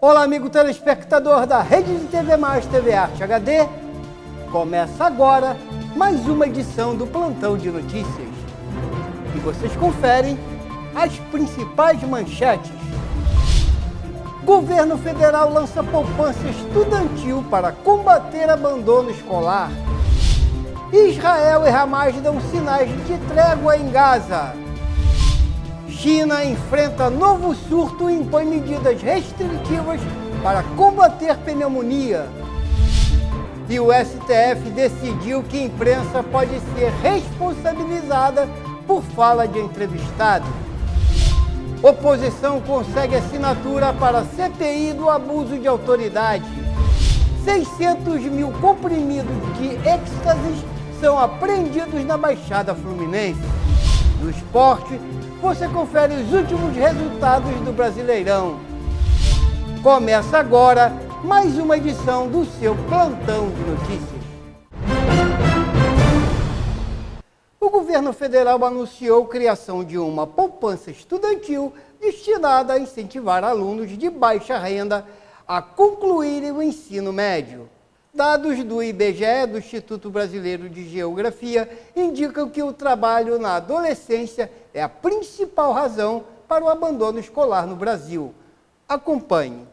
Olá, amigo telespectador da Rede de TV Mais TV Arte HD. Começa agora mais uma edição do Plantão de Notícias. E vocês conferem as principais manchetes. Governo federal lança poupança estudantil para combater abandono escolar. Israel e Hamas dão sinais de trégua em Gaza. China enfrenta novo surto e impõe medidas restritivas para combater pneumonia. E o STF decidiu que a imprensa pode ser responsabilizada por fala de entrevistado. Oposição consegue assinatura para a CPI do abuso de autoridade. 600 mil comprimidos de êxtase são apreendidos na Baixada Fluminense. No esporte, você confere os últimos resultados do Brasileirão. Começa agora mais uma edição do seu Plantão de Notícias. O governo federal anunciou a criação de uma poupança estudantil destinada a incentivar alunos de baixa renda a concluírem o ensino médio. Dados do IBGE, do Instituto Brasileiro de Geografia, indicam que o trabalho na adolescência é a principal razão para o abandono escolar no Brasil. Acompanhe.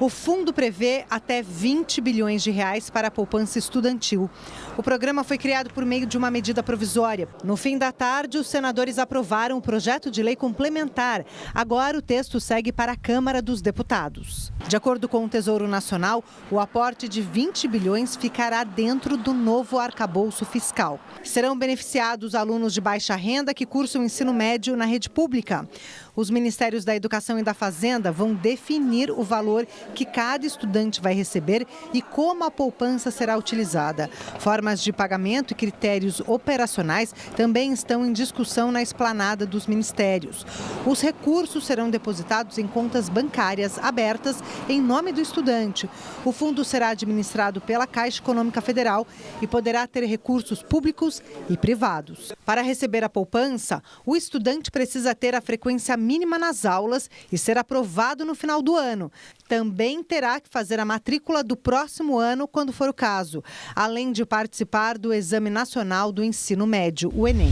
O fundo prevê até 20 bilhões de reais para a poupança estudantil. O programa foi criado por meio de uma medida provisória. No fim da tarde, os senadores aprovaram o projeto de lei complementar. Agora o texto segue para a Câmara dos Deputados. De acordo com o Tesouro Nacional, o aporte de 20 bilhões ficará dentro do novo arcabouço fiscal. Serão beneficiados alunos de baixa renda que cursam o ensino médio na rede pública. Os Ministérios da Educação e da Fazenda vão definir o valor que cada estudante vai receber e como a poupança será utilizada. Formas de pagamento e critérios operacionais também estão em discussão na esplanada dos ministérios. Os recursos serão depositados em contas bancárias abertas em nome do estudante. O fundo será administrado pela Caixa Econômica Federal e poderá ter recursos públicos e privados. Para receber a poupança, o estudante precisa ter a frequência mínima nas aulas e ser aprovado no final do ano. Também terá que fazer a matrícula do próximo ano, quando for o caso, além de participar do Exame Nacional do Ensino Médio, o Enem.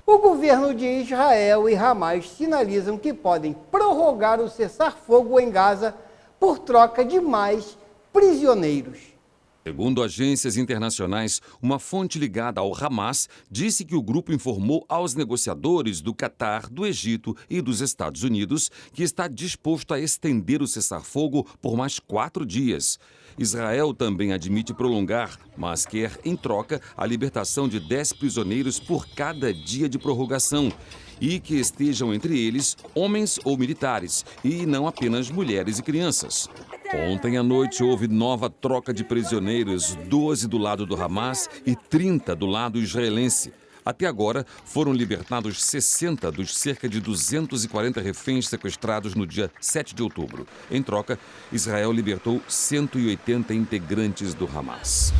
O governo de Israel e Hamas sinalizam que podem prorrogar o cessar-fogo em Gaza por troca de mais prisioneiros. Segundo agências internacionais, uma fonte ligada ao Hamas disse que o grupo informou aos negociadores do Catar, do Egito e dos Estados Unidos que está disposto a estender o cessar-fogo por mais 4 dias. Israel também admite prolongar, mas quer, em troca, a libertação de 10 prisioneiros por cada dia de prorrogação e que estejam entre eles homens ou militares e não apenas mulheres e crianças. Ontem à noite houve nova troca de prisioneiros, 12 do lado do Hamas e 30 do lado israelense. Até agora, foram libertados 60 dos cerca de 240 reféns sequestrados no dia 7 de outubro. Em troca, Israel libertou 180 integrantes do Hamas.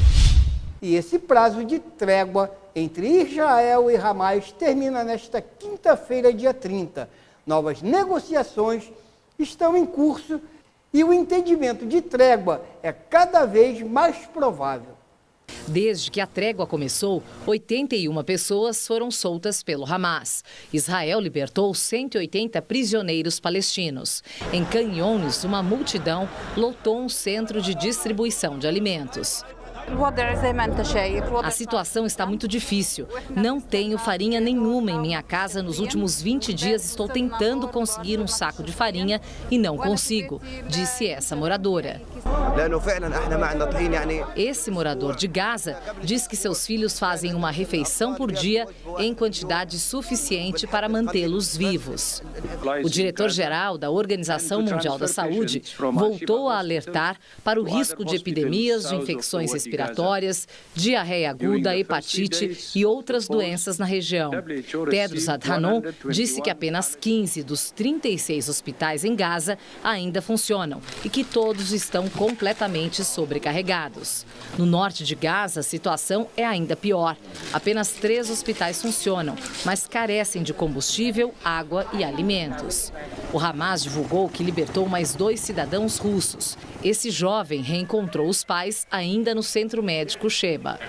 E esse prazo de trégua entre Israel e Hamas termina nesta quinta-feira, dia 30. Novas negociações estão em curso e o entendimento de trégua é cada vez mais provável. Desde que a trégua começou, 81 pessoas foram soltas pelo Hamas. Israel libertou 180 prisioneiros palestinos. Em Khan Younis, uma multidão lotou um centro de distribuição de alimentos. A situação está muito difícil. Não tenho farinha nenhuma em minha casa. Nos últimos 20 dias estou tentando conseguir um saco de farinha e não consigo, disse essa moradora. Esse morador de Gaza diz que seus filhos fazem uma refeição por dia em quantidade suficiente para mantê-los vivos. O diretor-geral da Organização Mundial da Saúde voltou a alertar para o risco de epidemias de infecções respiratórias, diarreia aguda, hepatite e outras doenças na região. Tedros Adhanom disse que apenas 15 dos 36 hospitais em Gaza ainda funcionam e que todos estão completamente sobrecarregados. No norte de Gaza, a situação é ainda pior. Apenas 3 hospitais funcionam, mas carecem de combustível, água e alimentos. O Hamas divulgou que libertou mais 2 cidadãos russos. Esse jovem reencontrou os pais ainda no centro médico Sheba.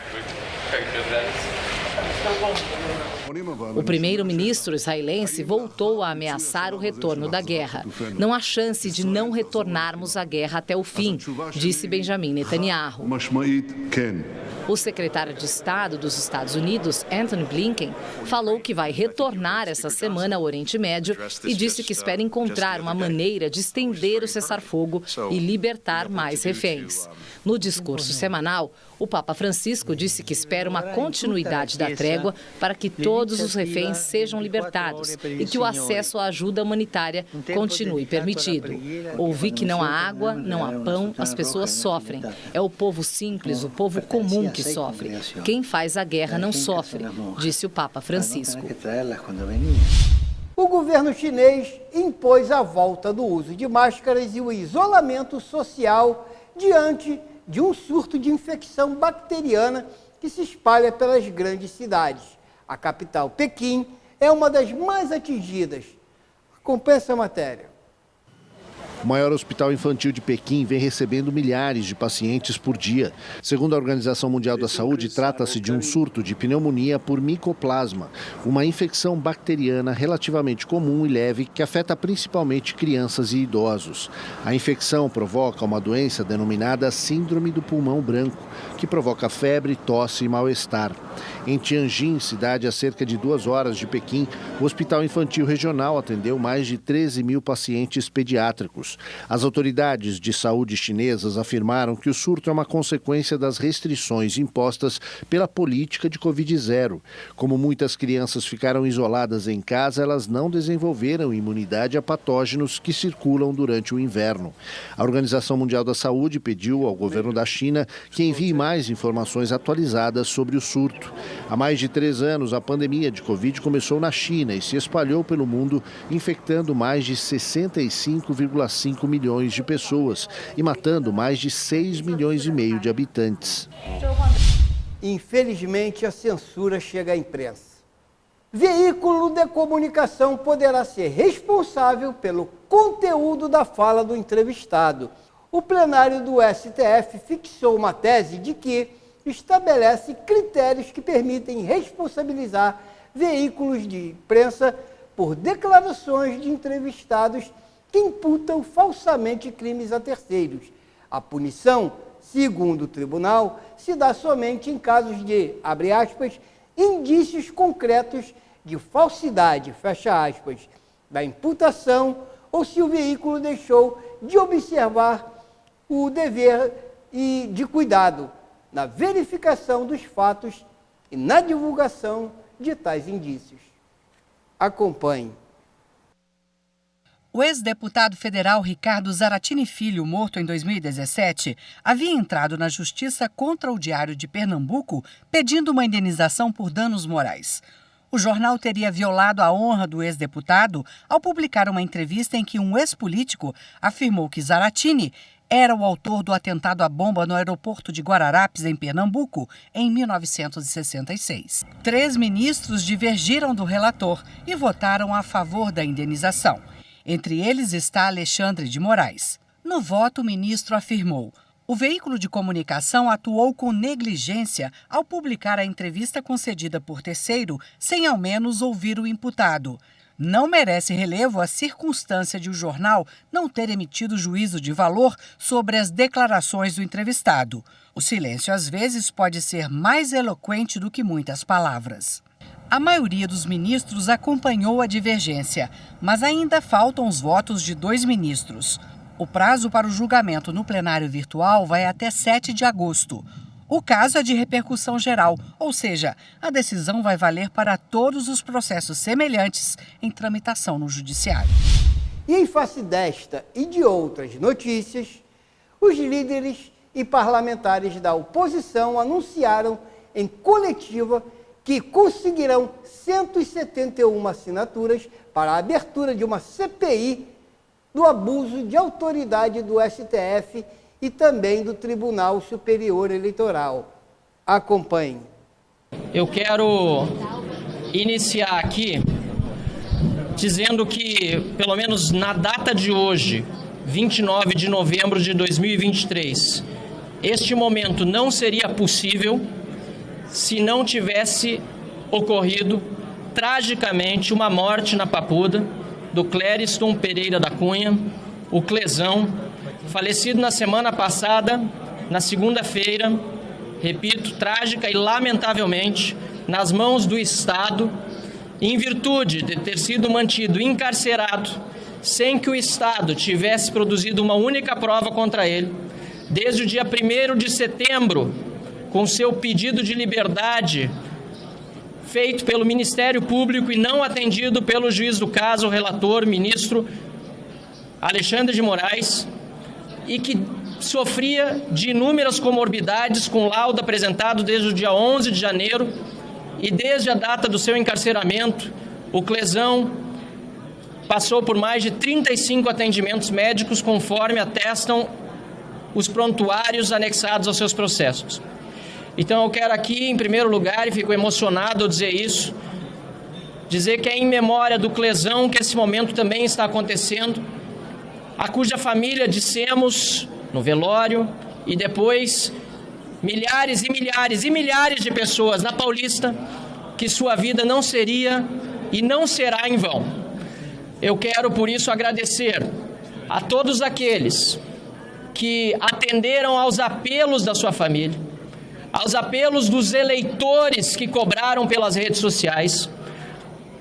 O primeiro-ministro israelense voltou a ameaçar o retorno da guerra. Não há chance de não retornarmos à guerra até o fim, disse Benjamin Netanyahu. O secretário de Estado dos Estados Unidos, Antony Blinken, falou que vai retornar essa semana ao Oriente Médio e disse que espera encontrar uma maneira de estender o cessar-fogo e libertar mais reféns. No discurso semanal, o Papa Francisco disse que espera uma continuidade da trégua para que todos os reféns sejam libertados e que o acesso à ajuda humanitária continue permitido. Ouvi que não há água, não há pão, as pessoas sofrem. É o povo simples, o povo comum que sofre. Quem faz a guerra não sofre, disse o Papa Francisco. O governo chinês impôs a volta do uso de máscaras e o isolamento social diante de um surto de infecção bacteriana que se espalha pelas grandes cidades. A capital, Pequim, é uma das mais atingidas. Acompanhe essa matéria. O maior hospital infantil de Pequim vem recebendo milhares de pacientes por dia. Segundo a Organização Mundial da Saúde, trata-se de um surto de pneumonia por micoplasma, uma infecção bacteriana relativamente comum e leve que afeta principalmente crianças e idosos. A infecção provoca uma doença denominada síndrome do pulmão branco, que provoca febre, tosse e mal-estar. Em Tianjin, cidade a cerca de 2 horas de Pequim, o Hospital Infantil Regional atendeu mais de 13 mil pacientes pediátricos. As autoridades de saúde chinesas afirmaram que o surto é uma consequência das restrições impostas pela política de Covid-0. Como muitas crianças ficaram isoladas em casa, elas não desenvolveram imunidade a patógenos que circulam durante o inverno. A Organização Mundial da Saúde pediu ao governo da China que envie mais informações atualizadas sobre o surto. Há mais de 3 anos, a pandemia de Covid começou na China e se espalhou pelo mundo, infectando mais de 65,5 milhões de pessoas e matando mais de 6,5 milhões de habitantes. Infelizmente, a censura chega à imprensa. Veículo de comunicação poderá ser responsável pelo conteúdo da fala do entrevistado. O plenário do STF fixou uma tese de que estabelece critérios que permitem responsabilizar veículos de imprensa por declarações de entrevistados que imputam falsamente crimes a terceiros. A punição, segundo o tribunal, se dá somente em casos de, abre aspas, indícios concretos de falsidade, fecha aspas, da imputação ou se o veículo deixou de observar o dever e de cuidado na verificação dos fatos e na divulgação de tais indícios. Acompanhe. O ex-deputado federal Ricardo Zaratini Filho, morto em 2017, havia entrado na justiça contra o Diário de Pernambuco pedindo uma indenização por danos morais. O jornal teria violado a honra do ex-deputado ao publicar uma entrevista em que um ex-político afirmou que Zaratini era o autor do atentado à bomba no aeroporto de Guararapes, em Pernambuco, em 1966. 3 ministros divergiram do relator e votaram a favor da indenização. Entre eles está Alexandre de Moraes. No voto, o ministro afirmou: o veículo de comunicação atuou com negligência ao publicar a entrevista concedida por terceiro sem ao menos ouvir o imputado. Não merece relevo a circunstância de o jornal não ter emitido juízo de valor sobre as declarações do entrevistado. O silêncio, às vezes, pode ser mais eloquente do que muitas palavras. A maioria dos ministros acompanhou a divergência, mas ainda faltam os votos de 2 ministros. O prazo para o julgamento no plenário virtual vai até 7 de agosto. O caso é de repercussão geral, ou seja, a decisão vai valer para todos os processos semelhantes em tramitação no Judiciário. E em face desta e de outras notícias, os líderes e parlamentares da oposição anunciaram em coletiva que conseguirão 171 assinaturas para a abertura de uma CPI do abuso de autoridade do STF e também do Tribunal Superior Eleitoral. Acompanhe. Eu quero iniciar aqui dizendo que, pelo menos na data de hoje, 29 de novembro de 2023, este momento não seria possível se não tivesse ocorrido, tragicamente, uma morte na Papuda do Clériston Pereira da Cunha, o Clezão, falecido na semana passada, na segunda-feira, repito, trágica e lamentavelmente, nas mãos do Estado, em virtude de ter sido mantido encarcerado, sem que o Estado tivesse produzido uma única prova contra ele, desde o dia 1º de setembro, com seu pedido de liberdade, feito pelo Ministério Público e não atendido pelo juiz do caso, o relator, ministro Alexandre de Moraes, e que sofria de inúmeras comorbidades, com laudo apresentado desde o dia 11 de janeiro, e desde a data do seu encarceramento, o Clezão passou por mais de 35 atendimentos médicos, conforme atestam os prontuários anexados aos seus processos. Então eu quero aqui, em primeiro lugar, e fico emocionado ao dizer isso, dizer que é em memória do Clezão que esse momento também está acontecendo, a cuja família dissemos no velório, e depois milhares e milhares e milhares de pessoas na Paulista, que sua vida não seria e não será em vão. Eu quero, por isso, agradecer a todos aqueles que atenderam aos apelos da sua família, aos apelos dos eleitores que cobraram pelas redes sociais,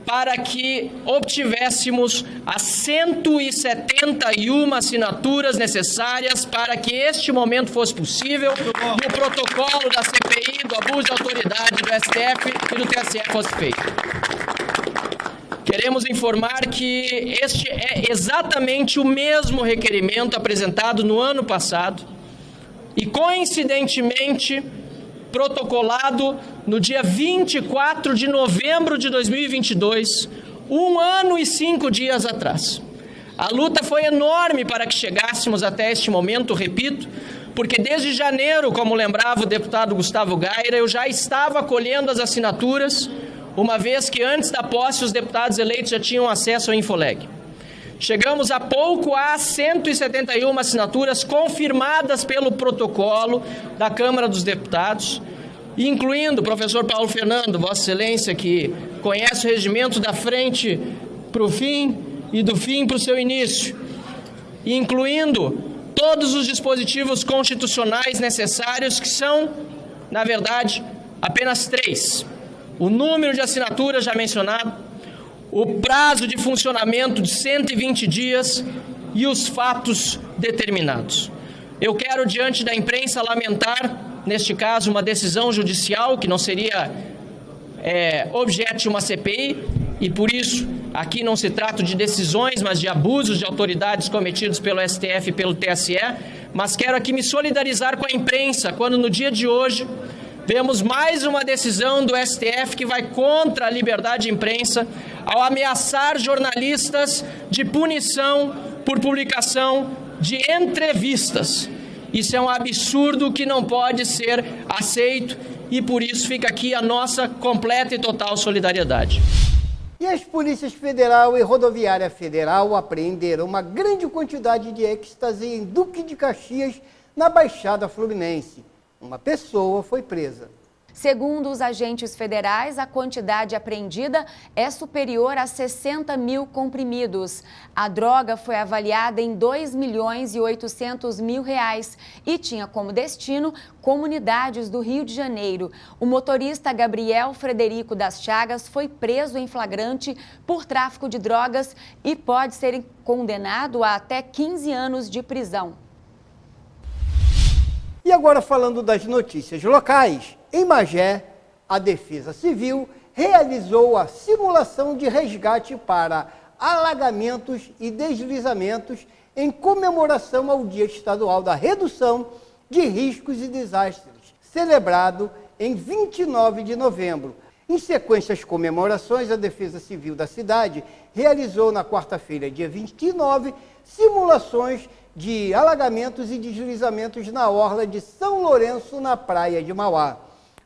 para que obtivéssemos as 171 assinaturas necessárias para que este momento fosse possível e o protocolo da CPI, do abuso de autoridade do STF e do TSE fosse feito. Queremos informar que este é exatamente o mesmo requerimento apresentado no ano passado e, coincidentemente, protocolado no dia 24 de novembro de 2022, 1 ano e 5 dias atrás. A luta foi enorme para que chegássemos até este momento, repito, porque desde janeiro, como lembrava o deputado Gustavo Gaira, eu já estava colhendo as assinaturas, uma vez que antes da posse os deputados eleitos já tinham acesso ao Infoleg. Chegamos há pouco a 171 assinaturas confirmadas pelo protocolo da Câmara dos Deputados, incluindo o professor Paulo Fernando, Vossa Excelência, que conhece o regimento da frente para o fim e do fim para o seu início, incluindo todos os dispositivos constitucionais necessários, que são, na verdade, apenas 3. O número de assinaturas já mencionado, o prazo de funcionamento de 120 dias e os fatos determinados. Eu quero, diante da imprensa, lamentar, neste caso, uma decisão judicial que não seria objeto de uma CPI, e por isso aqui não se trata de decisões, mas de abusos de autoridades cometidos pelo STF e pelo TSE, mas quero aqui me solidarizar com a imprensa, quando no dia de hoje vemos mais uma decisão do STF que vai contra a liberdade de imprensa, ao ameaçar jornalistas de punição por publicação de entrevistas. Isso é um absurdo que não pode ser aceito e por isso fica aqui a nossa completa e total solidariedade. E as polícias federal e rodoviária federal apreenderam uma grande quantidade de êxtase em Duque de Caxias, na Baixada Fluminense. Uma pessoa foi presa. Segundo os agentes federais, a quantidade apreendida é superior a 60 mil comprimidos. A droga foi avaliada em R$2.800.000 e tinha como destino comunidades do Rio de Janeiro. O motorista Gabriel Frederico das Chagas foi preso em flagrante por tráfico de drogas e pode ser condenado a até 15 anos de prisão. E agora, falando das notícias locais, em Magé, a Defesa Civil realizou a simulação de resgate para alagamentos e deslizamentos em comemoração ao Dia Estadual da Redução de Riscos e Desastres, celebrado em 29 de novembro. Em sequência às comemorações, a Defesa Civil da cidade realizou na quarta-feira, dia 29, simulações de alagamentos e deslizamentos na orla de São Lourenço, na praia de Mauá,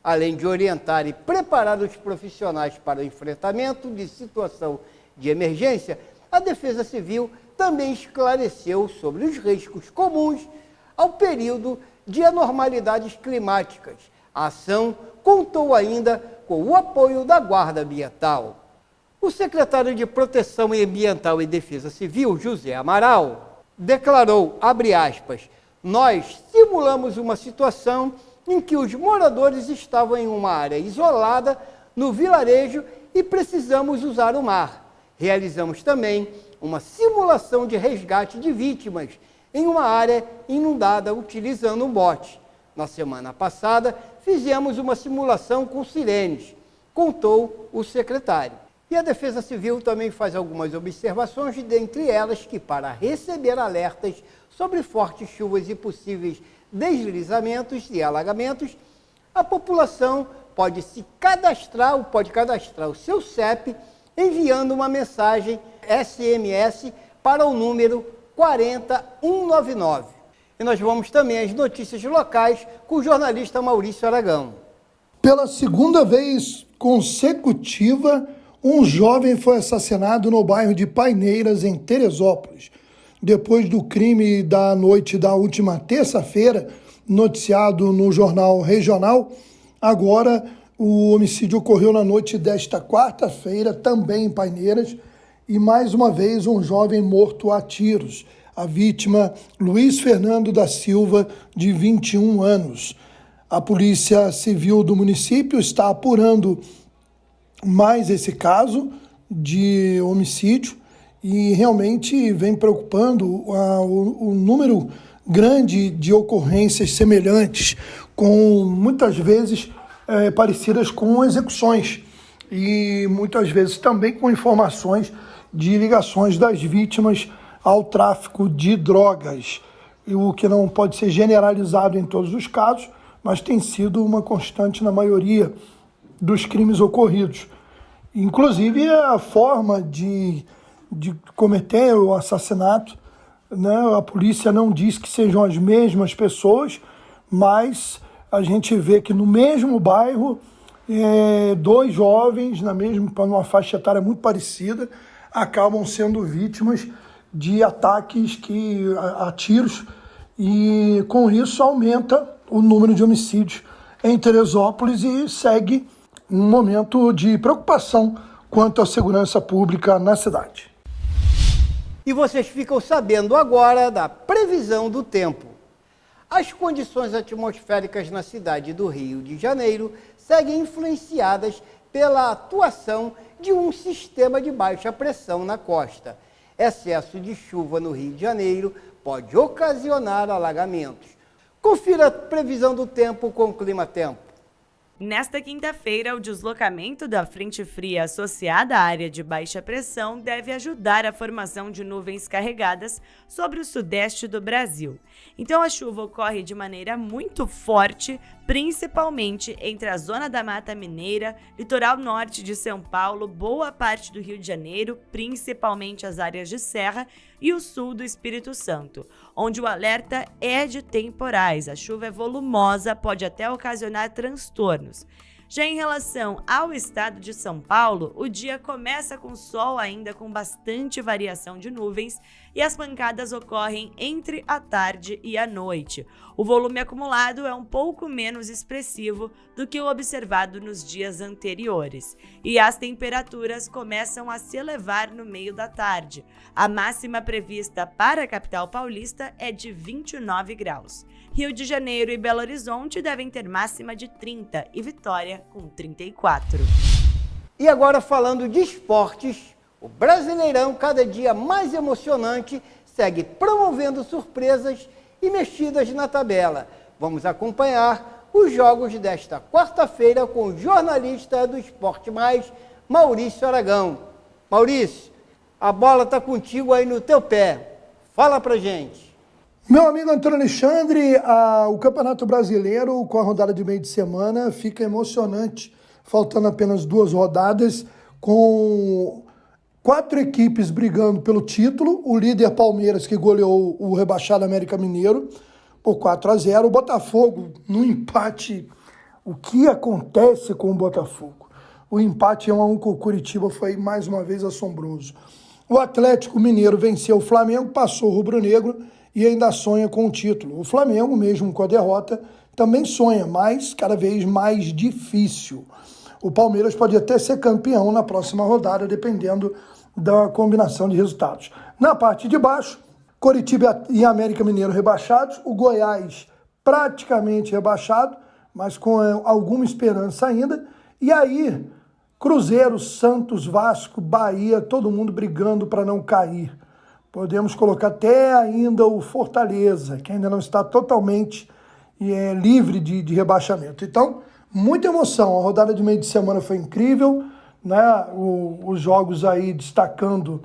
além de orientar e preparar os profissionais para o enfrentamento de situação de emergência, a Defesa Civil também esclareceu sobre os riscos comuns ao período de anormalidades climáticas. A ação contou ainda com o apoio da Guarda Ambiental. O secretário de Proteção Ambiental e Defesa Civil, José Amaral, declarou, abre aspas, nós simulamos uma situação em que os moradores estavam em uma área isolada no vilarejo e precisamos usar o mar. Realizamos também uma simulação de resgate de vítimas em uma área inundada utilizando um bote. Na semana passada, fizemos uma simulação com sirenes, contou o secretário. E a Defesa Civil também faz algumas observações, dentre elas que, para receber alertas sobre fortes chuvas e possíveis deslizamentos e alagamentos, a população pode cadastrar o seu CEP enviando uma mensagem SMS para o número 40199. E nós vamos também às notícias locais com o jornalista Maurício Aragão. Pela segunda vez consecutiva, um jovem foi assassinado no bairro de Paineiras, em Teresópolis. Depois do crime da noite da última terça-feira, noticiado no jornal regional, agora o homicídio ocorreu na noite desta quarta-feira, também em Paineiras, e mais uma vez um jovem morto a tiros. A vítima, Luiz Fernando da Silva, de 21 anos. A Polícia Civil do município está apurando mais esse caso de homicídio e realmente vem preocupando o número grande de ocorrências semelhantes, com muitas vezes parecidas com execuções e muitas vezes também com informações de ligações das vítimas ao tráfico de drogas, o que não pode ser generalizado em todos os casos, mas tem sido uma constante na maioria dos crimes ocorridos. Inclusive a forma de cometer o assassinato, né? A polícia não diz que sejam as mesmas pessoas, mas a gente vê que no mesmo bairro, dois jovens, numa faixa etária muito parecida, acabam sendo vítimas de ataques a tiros, e com isso aumenta o número de homicídios em Teresópolis e segue um momento de preocupação quanto à segurança pública na cidade. E vocês ficam sabendo agora da previsão do tempo. As condições atmosféricas na cidade do Rio de Janeiro seguem influenciadas pela atuação de um sistema de baixa pressão na costa. Excesso de chuva no Rio de Janeiro pode ocasionar alagamentos. Confira a previsão do tempo com o Clima Tempo. Nesta quinta-feira, o deslocamento da frente fria associada à área de baixa pressão deve ajudar a formação de nuvens carregadas sobre o sudeste do Brasil. Então, a chuva ocorre de maneira muito forte, principalmente entre a zona da Mata Mineira, litoral norte de São Paulo, boa parte do Rio de Janeiro, principalmente as áreas de Serra, e o sul do Espírito Santo, onde o alerta é de temporais. A chuva é volumosa, pode até ocasionar transtornos. Já em relação ao estado de São Paulo, o dia começa com sol ainda com bastante variação de nuvens e as pancadas ocorrem entre a tarde e a noite. O volume acumulado é um pouco menos expressivo do que o observado nos dias anteriores. E as temperaturas começam a se elevar no meio da tarde. A máxima prevista para a capital paulista é de 29 graus. Rio de Janeiro e Belo Horizonte devem ter máxima de 30 e Vitória com 34. E agora falando de esportes, o Brasileirão, cada dia mais emocionante, segue promovendo surpresas e mexidas na tabela. Vamos acompanhar os jogos desta quarta-feira com o jornalista do Esporte Mais, Maurício Aragão. Maurício, a bola está contigo aí no teu pé. Fala pra gente. Meu amigo Antônio Alexandre, o Campeonato Brasileiro, com a rodada de meio de semana, fica emocionante, faltando apenas 2 rodadas, com 4 equipes brigando pelo título. O líder Palmeiras, que goleou o rebaixado América Mineiro por 4-0. O Botafogo, no empate, o que acontece com o Botafogo? O empate 1-1 com o Curitiba foi mais uma vez assombroso. O Atlético Mineiro venceu o Flamengo, passou o rubro-negro e ainda sonha com o título. O Flamengo, mesmo com a derrota, também sonha, mas cada vez mais difícil. O Palmeiras pode até ser campeão na próxima rodada, dependendo da combinação de resultados. Na parte de baixo, Coritiba e América Mineiro rebaixados, o Goiás praticamente rebaixado, mas com alguma esperança ainda. E aí, Cruzeiro, Santos, Vasco, Bahia, todo mundo brigando para não cair. Podemos colocar até ainda o Fortaleza, que ainda não está totalmente livre de rebaixamento. Então, muita emoção. A rodada de meio de semana foi incrível, né? Os jogos aí destacando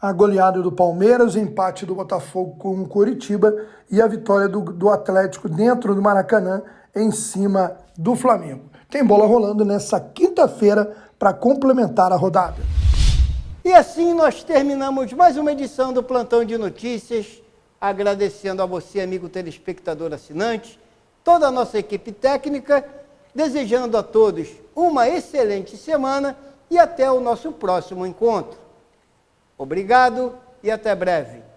a goleada do Palmeiras, o empate do Botafogo com o Coritiba e a vitória do Atlético dentro do Maracanã em cima do Flamengo. Tem bola rolando nessa quinta-feira para complementar a rodada. E assim nós terminamos mais uma edição do Plantão de Notícias, agradecendo a você, amigo telespectador assinante, toda a nossa equipe técnica, desejando a todos uma excelente semana e até o nosso próximo encontro. Obrigado e até breve.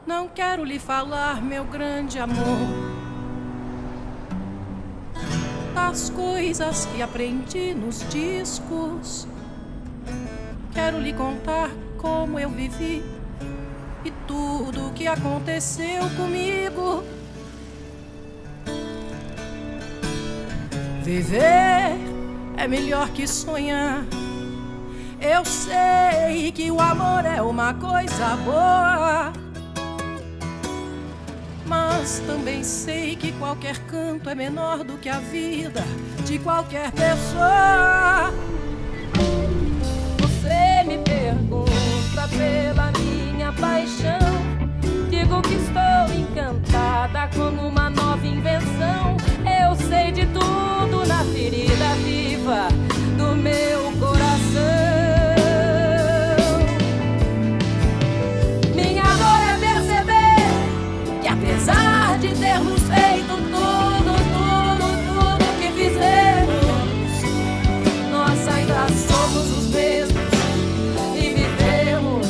Não quero lhe falar, meu grande amor, das coisas que aprendi nos discos. Quero lhe contar como eu vivi e tudo o que aconteceu comigo. Viver é melhor que sonhar. Eu sei que o amor é uma coisa boa, mas também sei que qualquer canto é menor do que a vida de qualquer pessoa. Você me pergunta pela minha paixão, digo que estou encantada como uma nova invenção. Eu sei de tudo na ferida viva do meu coração. Minha dor é perceber que apesar de termos feito tudo que fizemos, nós ainda somos os mesmos e vivemos.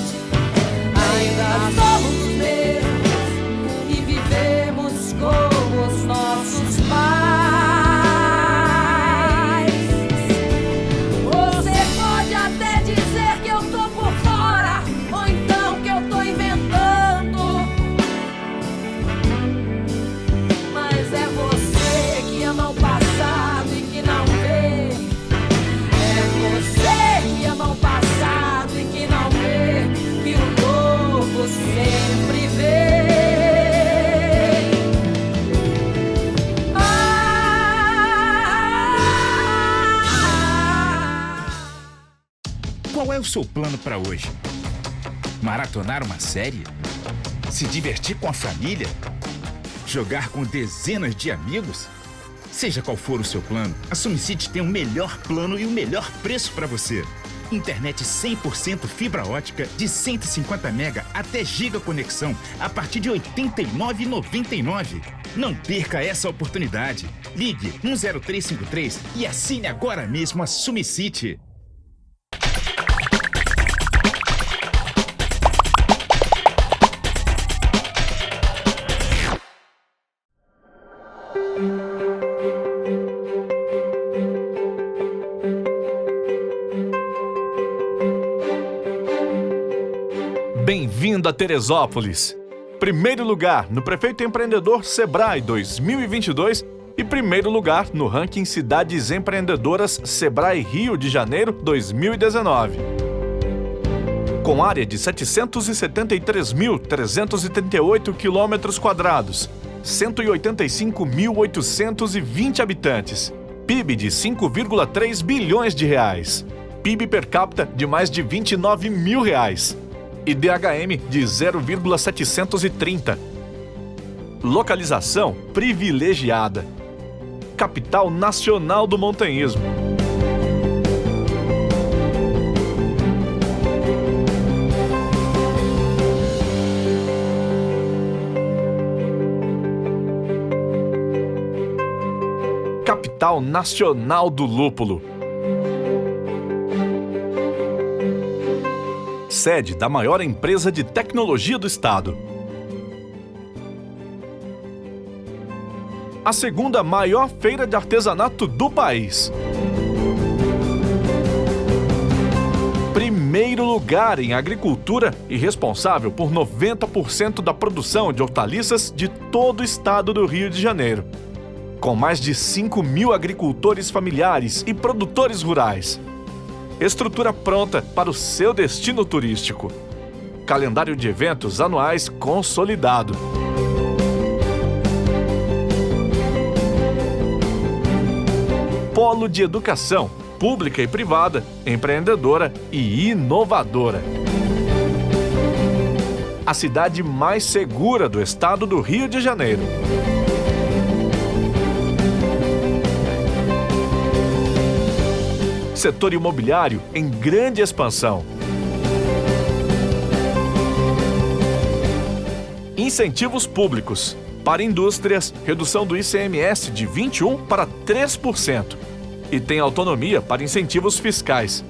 Ainda somos os mesmos e vivemos como os nossos pais. Você pode até dizer que eu tô por fora, ou então que eu tô inventando, mas é você que ama o passado e que não vê. É você que ama o passado e que não vê que o novo sempre vem. Qual é o seu plano para hoje? Maratonar uma série? Se divertir com a família? Jogar com dezenas de amigos? Seja qual for o seu plano, a SumiCity tem o melhor plano e o melhor preço para você. Internet 100% fibra ótica de 150 MB até giga conexão a partir de R$ 89,99. Não perca essa oportunidade. Ligue 10353 e assine agora mesmo a SumiCity. Bem-vindo a Teresópolis! Primeiro lugar no Prefeito Empreendedor Sebrae 2022 e primeiro lugar no ranking Cidades Empreendedoras Sebrae Rio de Janeiro 2019. Com área de 773.338 km², 185.820 habitantes. PIB de 5,3 bilhões de reais. PIB per capita de mais de 29 mil reais. E DHM de 0,730. Localização privilegiada. Capital nacional do montanhismo. Capital nacional do lúpulo. Sede da maior empresa de tecnologia do estado. A segunda maior feira de artesanato do país. Primeiro lugar em agricultura e responsável por 90% da produção de hortaliças de todo o estado do Rio de Janeiro. Com mais de 5.000 agricultores familiares e produtores rurais. Estrutura pronta para o seu destino turístico. Calendário de eventos anuais consolidado. Polo de educação, pública e privada, empreendedora e inovadora. A cidade mais segura do estado do Rio de Janeiro. Setor imobiliário em grande expansão. Incentivos públicos. Para indústrias, redução do ICMS de 21% para 3%. E tem autonomia para incentivos fiscais.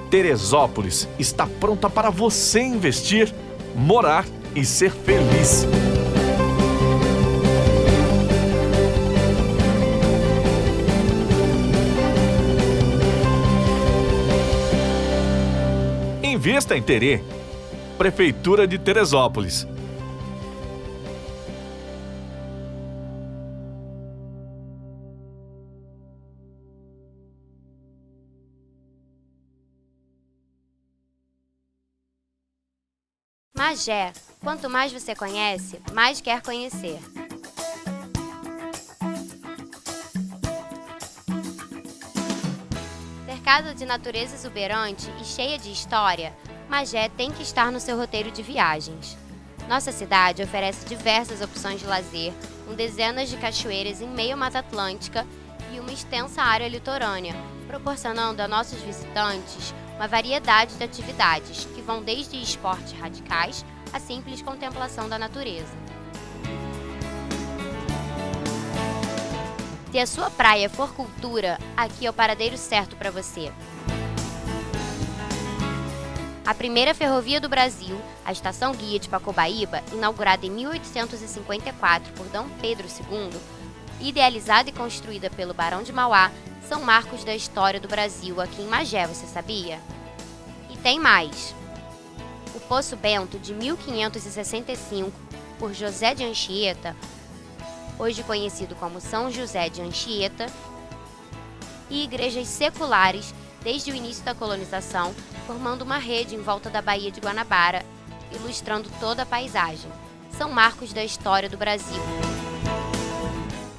Teresópolis está pronta para você investir, morar e ser feliz. Invista em Terê. Prefeitura de Teresópolis. Magé. Quanto mais você conhece, mais quer conhecer. Cercada de natureza exuberante e cheia de história, Magé tem que estar no seu roteiro de viagens. Nossa cidade oferece diversas opções de lazer, com dezenas de cachoeiras em meio à Mata Atlântica e uma extensa área litorânea, proporcionando a nossos visitantes uma variedade de atividades que vão desde esportes radicais à simples contemplação da natureza. Se a sua praia for cultura, aqui é o paradeiro certo para você. A primeira ferrovia do Brasil, a Estação Guia de Pacobaíba, inaugurada em 1854 por D. Pedro II, idealizada e construída pelo Barão de Mauá, são marcos da história do Brasil aqui em Magé, você sabia? E tem mais! O Poço Bento, de 1565, por José de Anchieta, hoje conhecido como São José de Anchieta, e igrejas seculares desde o início da colonização, formando uma rede em volta da Baía de Guanabara, ilustrando toda a paisagem. São marcos da história do Brasil.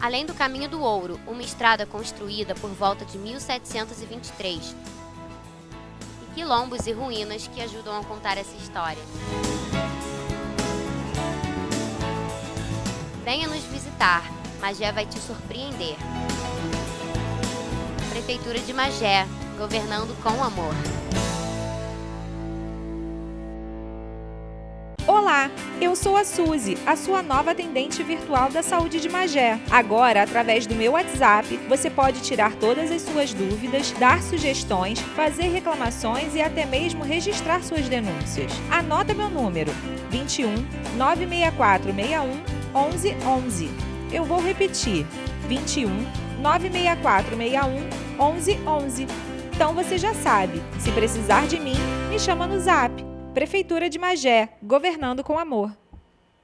Além do Caminho do Ouro, uma estrada construída por volta de 1723. E quilombos e ruínas que ajudam a contar essa história. Venha nos visitar, Magé vai te surpreender. Prefeitura de Magé, governando com amor. Olá, eu sou a Suzy, a sua nova atendente virtual da Saúde de Magé. Agora, através do meu WhatsApp, você pode tirar todas as suas dúvidas, dar sugestões, fazer reclamações e até mesmo registrar suas denúncias. Anota meu número, 21 964 61 11 11. Eu vou repetir, 21 964 61 11 11. Então você já sabe, se precisar de mim, me chama no Zap. Prefeitura de Magé, governando com amor.